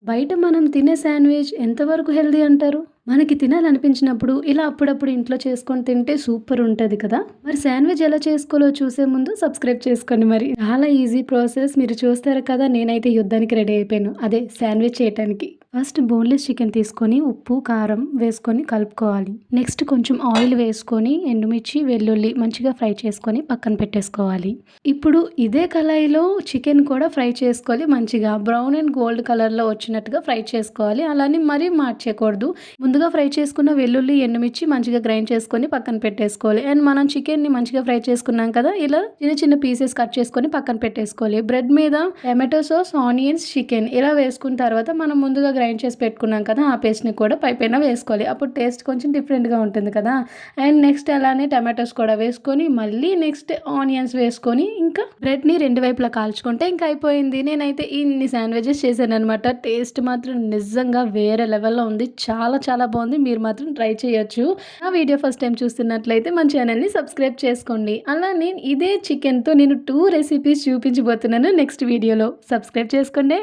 బయట మనం తినే శాండ్‌విచ్ ఎంతవరకు హెల్తీ అంటారు? మనకి తినాలనిపించినప్పుడు ఇలా అప్పుడప్పుడు ఇంట్లో చేసుకొని తింటే సూపర్ ఉంటది కదా! మరి శాండ్‌విచ్ ఎలా చేసుకోవాలో చూసే ముందు సబ్స్క్రైబ్ చేసుకోండి మరి. చాలా ఈజీ ప్రాసెస్ మీరు చూస్తారు కదా! నేనైతే యుద్ధానికి రెడీ అయిపోయాను. అదే శాండ్‌విచ్ చేయటానికి. ఫస్ట్ బోన్‌లెస్ చికెన్ తీసుకొని ఉప్పు, కారం వేసుకొని కలుపుకోవాలి. నెక్స్ట్ కొంచెం ఆయిల్ వేసుకొని ఎండుమిర్చి, వెల్లుల్లి మంచిగా ఫ్రై చేసుకొని పక్కన పెట్టేసుకోవాలి. ఇప్పుడు ఇదే కళాయిలో చికెన్ కూడా ఫ్రై చేసుకోవాలి. మంచిగా బ్రౌన్ అండ్ గోల్డ్ కలర్‌లో వచ్చినట్టుగా ఫ్రై చేసుకోవాలి. అలాని మరీ మార్చేయకూడదు. ముందుగా ఫ్రై చేసుకున్న వెల్లుల్లి, ఎండుమిర్చి మంచిగా గ్రైండ్ చేసుకొని పక్కన పెట్టేసుకోవాలి. అండ్ మనం చికెన్‌ని మంచిగా ఫ్రై చేసుకున్నాం కదా! ఇలా చిన్న చిన్న పీసెస్ కట్ చేసుకొని పక్కన పెట్టేసుకోవాలి. బ్రెడ్ మీద టమాటో సాస్, ఆనియన్స్, చికెన్ ఇలా వేసుకున్న తర్వాత మనం ముందుగా గ్రైండ్ చేసి పెట్టుకున్నాం కదా! ఆ పేస్ట్‌ని కూడా పైపైన వేసుకోవాలి. అప్పుడు టేస్ట్ కొంచెం డిఫరెంట్‌గా ఉంటుంది కదా! అండ్ నెక్స్ట్ అలానే టమాటోస్ కూడా వేసుకొని మళ్ళీ నెక్స్ట్ ఆనియన్స్ వేసుకొని ఇంకా బ్రెడ్‌ని 2 వైపులా కాల్చుకుంటే ఇంకా అయిపోయింది. నేనైతే ఇన్ని శాండ్‌విచెస్ చేశాననమాట. టేస్ట్ మాత్రం నిజంగా వేరే లెవెల్‌లో ఉంది. చాలా చాలా బావుంది. మీరు మాత్రం ట్రై చేయొచ్చు. నా వీడియో ఫస్ట్ టైమ్ చూస్తున్నట్లయితే మన ఛానల్‌ని సబ్స్క్రైబ్ చేసుకోండి. అలానే ఇదే చికెన్‌తో నేను 2 రెసిపీస్ చూపించబోతున్నాను నెక్స్ట్ వీడియోలో. సబ్స్క్రైబ్ చేసుకోండే.